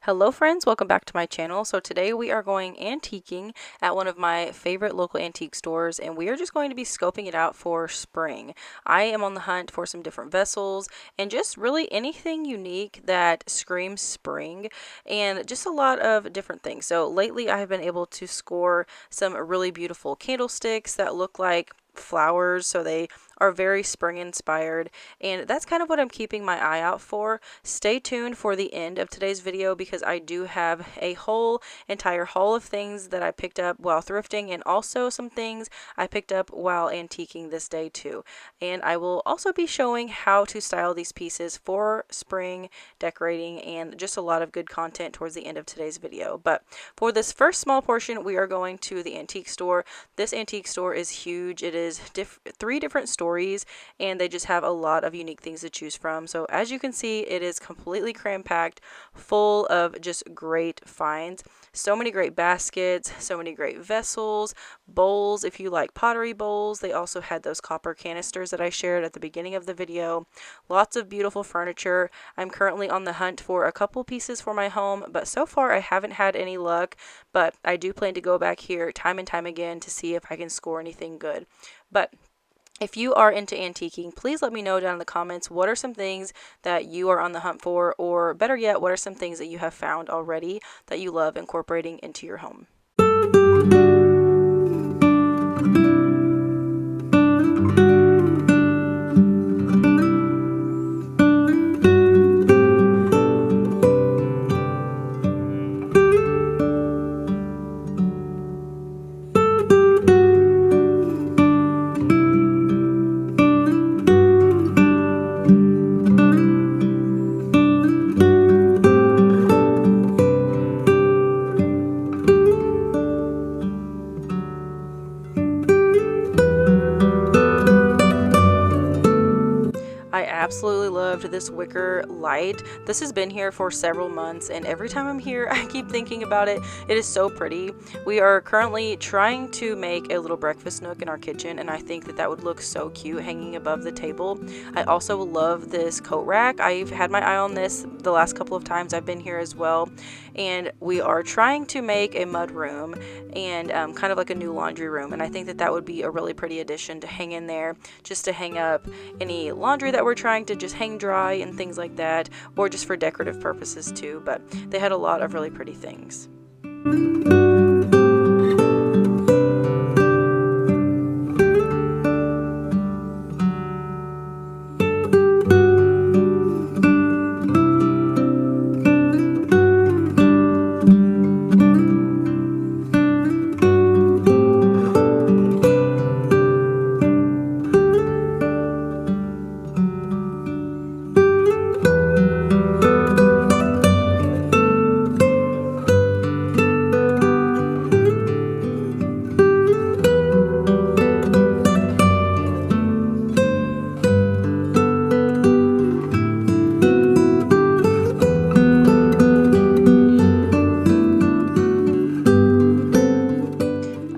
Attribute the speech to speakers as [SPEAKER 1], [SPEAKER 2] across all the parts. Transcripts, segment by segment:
[SPEAKER 1] Hello friends, welcome back to my channel. So today we are going antiquing at one of my favorite local antique stores, and we are just going to be scoping it out for spring. I am on the hunt for some different vessels and just really anything unique that screams spring, and just a lot of different things. So lately I have been able to score some really beautiful candlesticks that look like flowers, so they are very spring inspired, and that's kind of what I'm keeping my eye out for. Stay tuned for the end of today's video because I do have a whole entire haul of things that I picked up while thrifting, and also some things I picked up while antiquing this day too. And I will also be showing how to style these pieces for spring decorating, and just a lot of good content towards the end of today's video. But for this first small portion, we are going to the antique store. This antique store is huge. It is three different stories, and they just have a lot of unique things to choose from. So as you can see, it is completely cram-packed, full of just great finds. So many great baskets, so many great vessels, bowls if you like pottery bowls. They also had those copper canisters that I shared at the beginning of the video. Lots of beautiful furniture. I'm currently on the hunt for a couple pieces for my home, but so far I haven't had any luck, but I do plan to go back here time and time again to see if I can score anything good. But if you are into antiquing, please let me know down in the comments what are some things that you are on the hunt for, or better yet, what are some things that you have found already that you love incorporating into your home. I absolutely loved this wicker light. This has been here for several months, and every time I'm here I keep thinking about it. It is so pretty. We are currently trying to make a little breakfast nook in our kitchen, and I think that that would look so cute hanging above the table. I also love this coat rack. I've had my eye on this the last couple of times I've been here as well, and we are trying to make a mud room and kind of like a new laundry room, and I think that that would be a really pretty addition to hang in there, just to hang up any laundry that we're trying to just hang dry and things like that, or just for decorative purposes too. But they had a lot of really pretty things.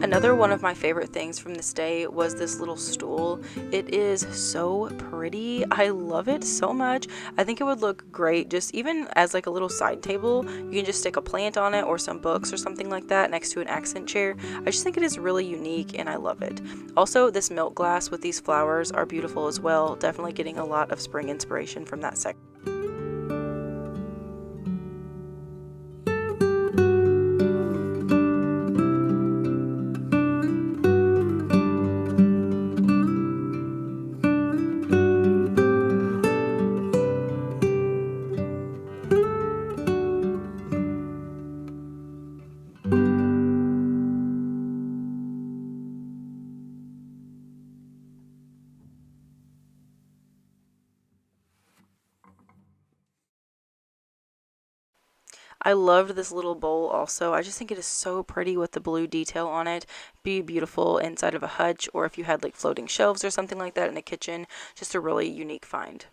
[SPEAKER 1] Another one of my favorite things from this day was this little stool. It is so pretty. I love it so much. I think it would look great just even as like a little side table. You can just stick a plant on it or some books or something like that next to an accent chair. I just think it is really unique and I love it. Also, this milk glass with these flowers are beautiful as well. Definitely getting a lot of spring inspiration from that section. I loved this little bowl also. I just think it is so pretty with the blue detail on it. Be beautiful inside of a hutch, or if you had like floating shelves or something like that in a kitchen. Just a really unique find.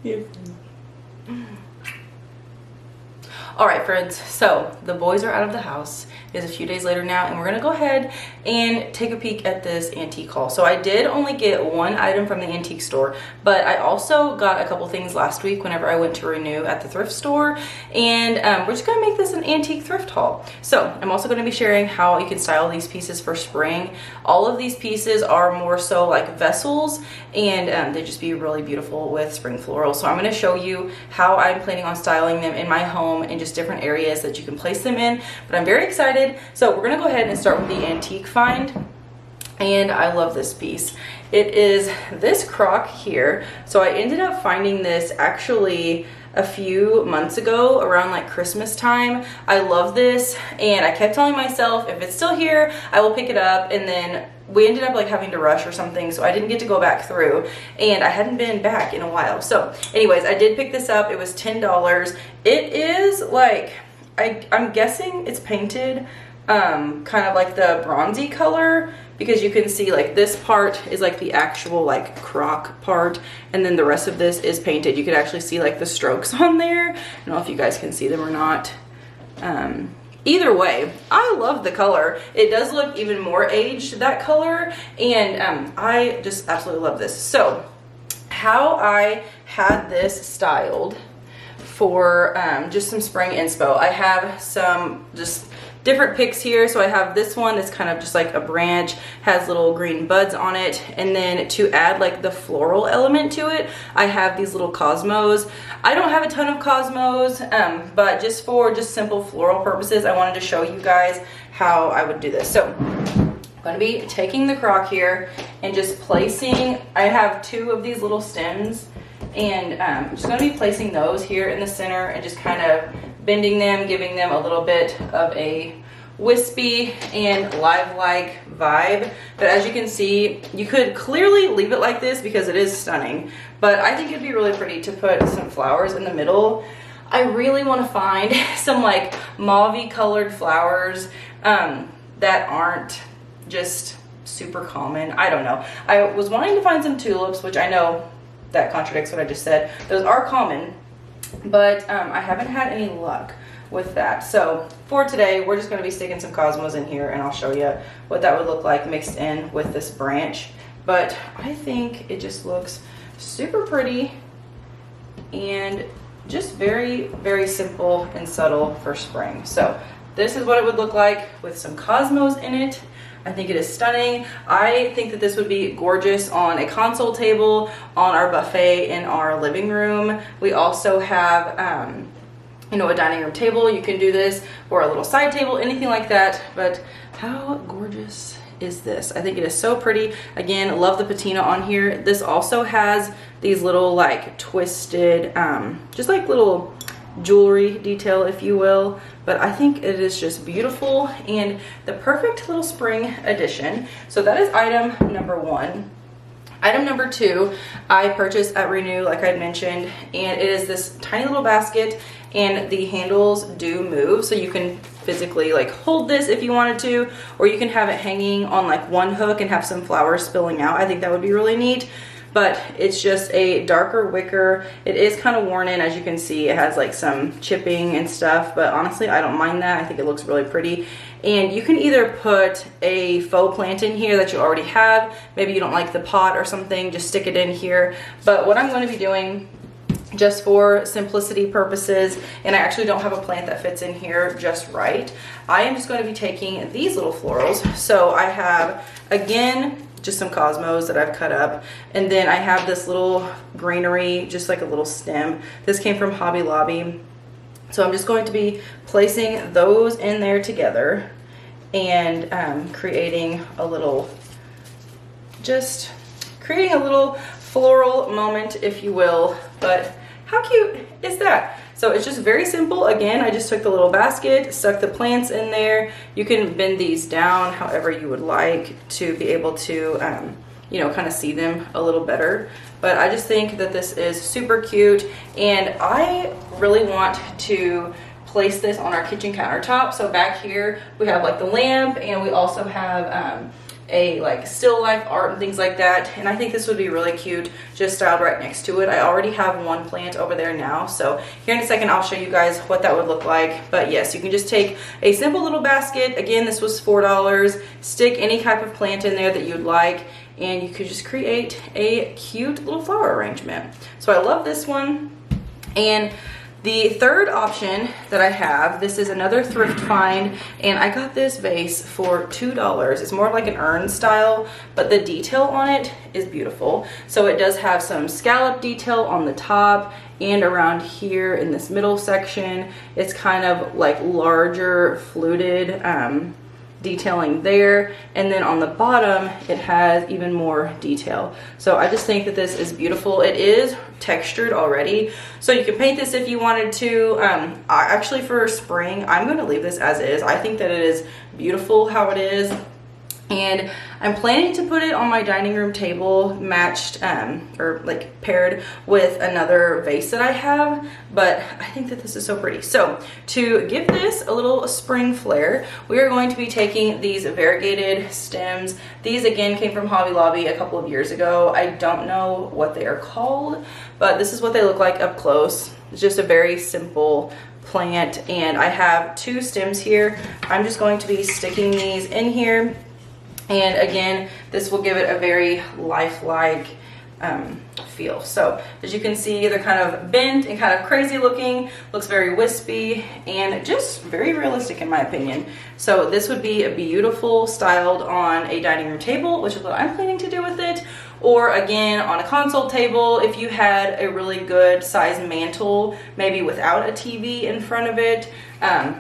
[SPEAKER 1] Yeah. All right, friends, so the boys are out of the house. It is a few days later now, and we're gonna go ahead and take a peek at this antique haul. So I did only get one item from the antique store, but I also got a couple things last week whenever I went to renew at the thrift store, and we're just gonna make this an antique thrift haul. So I'm also gonna be sharing how you can style these pieces for spring. All of these pieces are more so like vessels, and they just be really beautiful with spring floral. So I'm gonna show you how I'm planning on styling them in my home and just different areas that you can place them in, but I'm very excited. So we're gonna go ahead and start with the antique find, and I love this piece. It is this crock here. So I ended up finding this actually a few months ago around like Christmas time. I love this, and I kept telling myself if it's still here I will pick it up, and then we ended up like having to rush or something, so I didn't get to go back through, and I hadn't been back in a while. So anyways, I did pick this up. It was $10. It is like, I'm guessing it's painted kind of like the bronzy color, because you can see like this part is like the actual like crock part, and then the rest of this is painted. You could actually see like the strokes on there. I don't know if you guys can see them or not. Either way, I love the color. It does look even more aged, that color, and I just absolutely love this. So how I had this styled for just some spring inspo, I have some just different picks here. So I have this one that's kind of just like a branch, has little green buds on it, and then to add like the floral element to it, I have these little cosmos. I don't have a ton of cosmos, but just for simple floral purposes, I wanted to show you guys how I would do this. So I'm going to be taking the crock here and just placing, I have two of these little stems, and I'm just going to be placing those here in the center and just kind of bending them, giving them a little bit of a wispy and live-like vibe. But as you can see, you could clearly leave it like this because it is stunning, but I think it'd be really pretty to put some flowers in the middle. I really want to find some like mauve-y colored flowers that aren't just super common. I don't know. I was wanting to find some tulips, which I know that contradicts what I just said. Those are common, but I haven't had any luck with that. So for today, we're just going to be sticking some cosmos in here, and I'll show you what that would look like mixed in with this branch. But I think it just looks super pretty and just very, very simple and subtle for spring. So this is what it would look like with some cosmos in it. I think it is stunning. I think that this would be gorgeous on a console table, on our buffet in our living room. We also have, you know, a dining room table. You can do this, or a little side table, anything like that. But how gorgeous is this? I think it is so pretty. Again, love the patina on here. This also has these little like twisted, just like little jewelry detail, if you will. But I think it is just beautiful and the perfect little spring addition. So that is item number one. Item number two, I purchased at Renew, like I mentioned, and it is this tiny little basket, and the handles do move, so you can physically like hold this if you wanted to, or you can have it hanging on like one hook and have some flowers spilling out. I think that would be really neat. But it's just a darker wicker. It is kind of worn in, as you can see. It has like some chipping and stuff, but honestly, I don't mind that. I think it looks really pretty. And you can either put a faux plant in here that you already have. Maybe you don't like the pot or something, just stick it in here. But what I'm going to be doing, just for simplicity purposes, and I actually don't have a plant that fits in here just right, I am just going to be taking these little florals. So I have, again, just some cosmos that I've cut up, and then I have this little greenery, just like a little stem. This came from Hobby Lobby. So I'm just going to be placing those in there together and creating a little floral moment, if you will. But how cute is that? So it's just very simple. Again, I just took the little basket, stuck the plants in there. You can bend these down however you would like to be able to, you know, kind of see them a little better. But I just think that this is super cute, and I really want to place this on our kitchen countertop. So back here we have like the lamp, and we also have a like still life art and things like that. And I think this would be really cute just styled right next to it. I already have one plant over there now, so here in a second I'll show you guys what that would look like. But yes, you can just take a simple little basket. Again, this was $4. Stick any type of plant in there that you'd like, and you could just create a cute little flower arrangement. So I love this one. And the third option that I have, this is another thrift find, and I got this vase for $2. It's more like an urn style, but the detail on it is beautiful. So it does have some scallop detail on the top and around here in this middle section. It's kind of like larger fluted detailing there, and then on the bottom it has even more detail. So I just think that this is beautiful. It is textured already, so you can paint this if you wanted to. Actually for spring I'm going to leave this as is. I think that it is beautiful how it is, and I'm planning to put it on my dining room table matched or like paired with another vase that I have, but I think that this is so pretty. So to give this a little spring flair, we are going to be taking these variegated stems. These again came from Hobby Lobby a couple of years ago. I don't know what they are called, but this is what they look like up close. It's just a very simple plant, and I have 2 stems here. I'm just going to be sticking these in here. And again, this will give it a very lifelike feel. So as you can see, they're kind of bent and kind of crazy looking, looks very wispy and just very realistic in my opinion. So this would be a beautiful styled on a dining room table, which is what I'm planning to do with it. Or again, on a console table, if you had a really good size mantle, maybe without a TV in front of it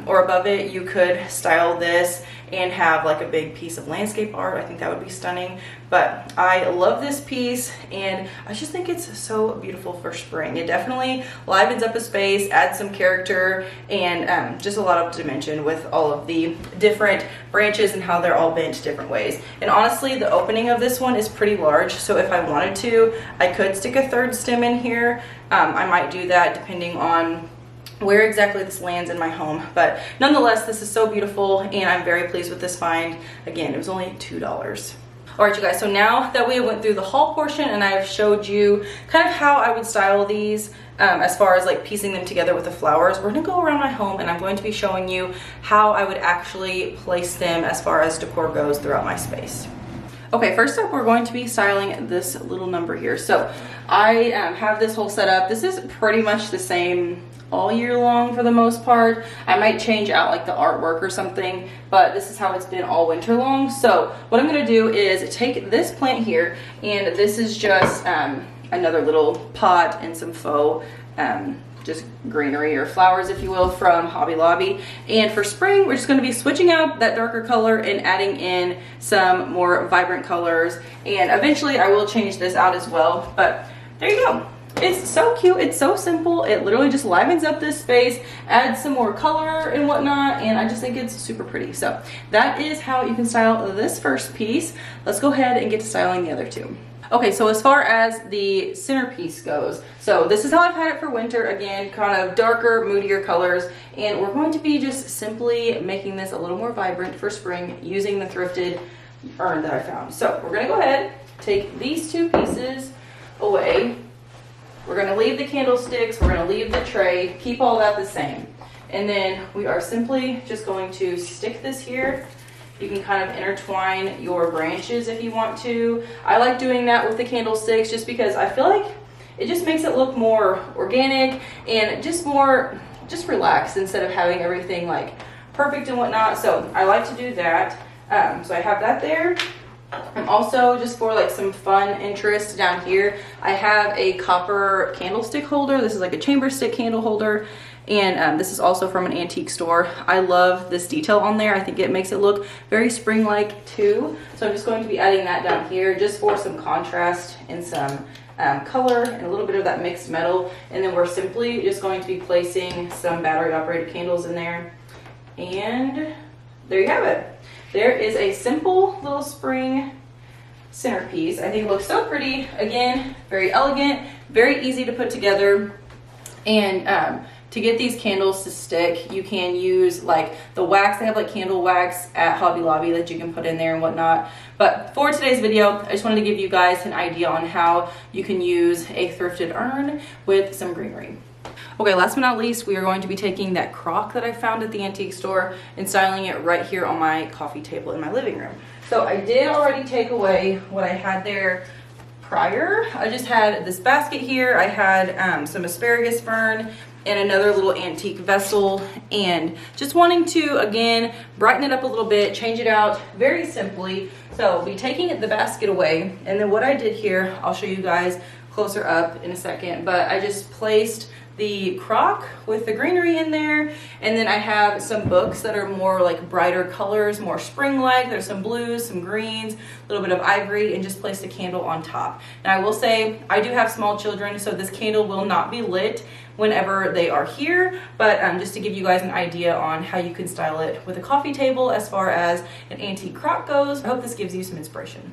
[SPEAKER 1] or above it, you could style this and have like a big piece of landscape art. I think that would be stunning. But I love this piece, and I just think it's so beautiful for spring. It definitely livens up a space, adds some character, and just a lot of dimension with all of the different branches and how they're all bent different ways. And honestly, the opening of this one is pretty large, so if I wanted to, I could stick a third stem in here. I might do that depending on where exactly this lands in my home, but nonetheless, this is so beautiful and I'm very pleased with this find. Again, it was only $2. All right, you guys, so now that we went through the haul portion and I've showed you kind of how I would style these as far as like piecing them together with the flowers, we're gonna go around my home and I'm going to be showing you how I would actually place them as far as decor goes throughout my space. Okay, first up, we're going to be styling this little number here. So I have this whole setup. This is pretty much the same all year long for the most part. I might change out like the artwork or something, but this is how it's been all winter long. So what I'm gonna do is take this plant here, and this is just another little pot and some faux just greenery or flowers, if you will, from Hobby Lobby. And for spring, we're just going to be switching out that darker color and adding in some more vibrant colors. And eventually I will change this out as well, but there you go. It's so cute. It's so simple. It literally just livens up this space, adds some more color and whatnot, and I just think it's super pretty. So that is how you can style this first piece. Let's go ahead and get to styling the other two. Okay, so as far as the centerpiece goes, so this is how I've had it for winter. Again, kind of darker, moodier colors, and we're going to be just simply making this a little more vibrant for spring using the thrifted urn that I found. So we're gonna go ahead, take these 2 pieces away. We're gonna leave the candlesticks, we're gonna leave the tray, keep all that the same. And then we are simply just going to stick this here. You can kind of intertwine your branches if you want to. I like doing that with the candlesticks just because I feel like it just makes it look more organic and just relaxed instead of having everything like perfect and whatnot. So I like to do that. So I have that there. And also, just for like some fun interest down here, I have a copper candlestick holder. This is like a chamber stick candle holder. And this is also from an antique store. I love this detail on there. I think it makes it look very spring-like too. So I'm just going to be adding that down here just for some contrast and some color and a little bit of that mixed metal. And then we're simply just going to be placing some battery-operated candles in there. And there you have it. There is a simple little spring centerpiece. I think it looks so pretty. Again, very elegant, very easy to put together. And to get these candles to stick, you can use like the wax. They have like candle wax at Hobby Lobby that you can put in there and whatnot. But for today's video, I just wanted to give you guys an idea on how you can use a thrifted urn with some greenery. Okay, last but not least, we are going to be taking that crock that I found at the antique store and styling it right here on my coffee table in my living room. So I did already take away what I had there prior. I just had this basket here. I had some asparagus fern and another little antique vessel, and just wanting to again brighten it up a little bit, change it out very simply. So I'll be taking the basket away, and then what I did here, I'll show you guys closer up in a second, but I just placed the crock with the greenery in there, and then I have some books that are more like brighter colors, more spring-like. There's some blues, some greens, a little bit of ivory, and just placed a candle on top. And I will say, I do have small children, so this candle will not be lit whenever they are here, but just to give you guys an idea on how you can style it with a coffee table as far as an antique crock goes. I hope this gives you some inspiration.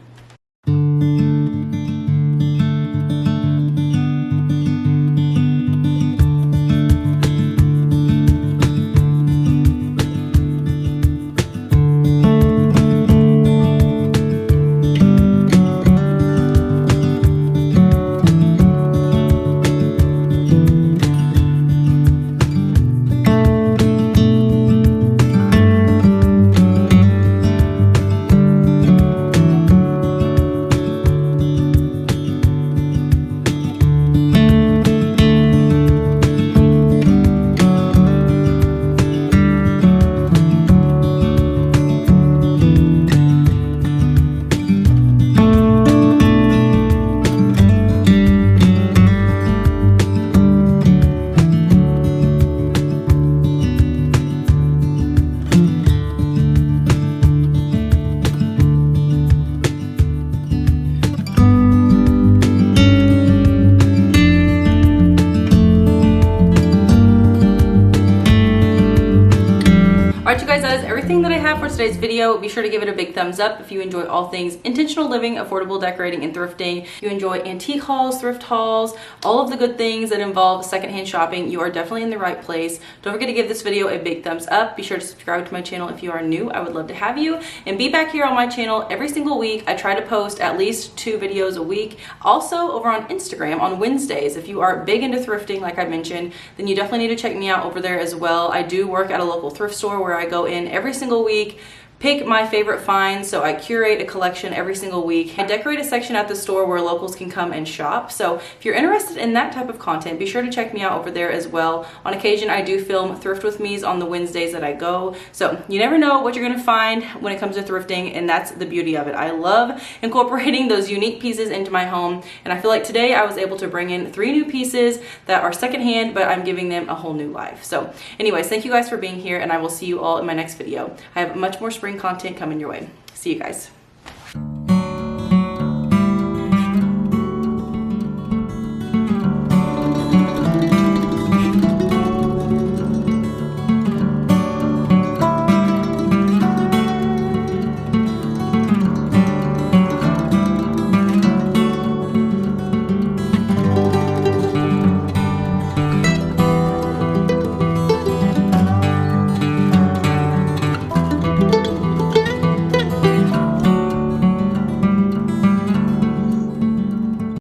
[SPEAKER 1] Alright, you guys, that is everything that I have for today's video. Be sure to give it a big thumbs up if you enjoy all things intentional living, affordable decorating, and thrifting. If you enjoy antique hauls, thrift hauls, all of the good things that involve secondhand shopping, you are definitely in the right place. Don't forget to give this video a big thumbs up. Be sure to subscribe to my channel if you are new. I would love to have you. And be back here on my channel every single week. I try to post at least 2 videos a week. Also over on Instagram on Wednesdays. If you are big into thrifting, like I mentioned, then you definitely need to check me out over there as well. I do work at a local thrift store where I go in every single week, pick my favorite finds, so I curate a collection every single week. I decorate a section at the store where locals can come and shop. So if you're interested in that type of content, be sure to check me out over there as well. On occasion, I do film thrift with me's on the Wednesdays that I go. So you never know what you're gonna find when it comes to thrifting, and that's the beauty of it. I love incorporating those unique pieces into my home, and I feel like today I was able to bring in 3 new pieces that are secondhand, but I'm giving them a whole new life. So anyways, thank you guys for being here, and I will see you all in my next video. I have much more spring content coming your way. See you guys.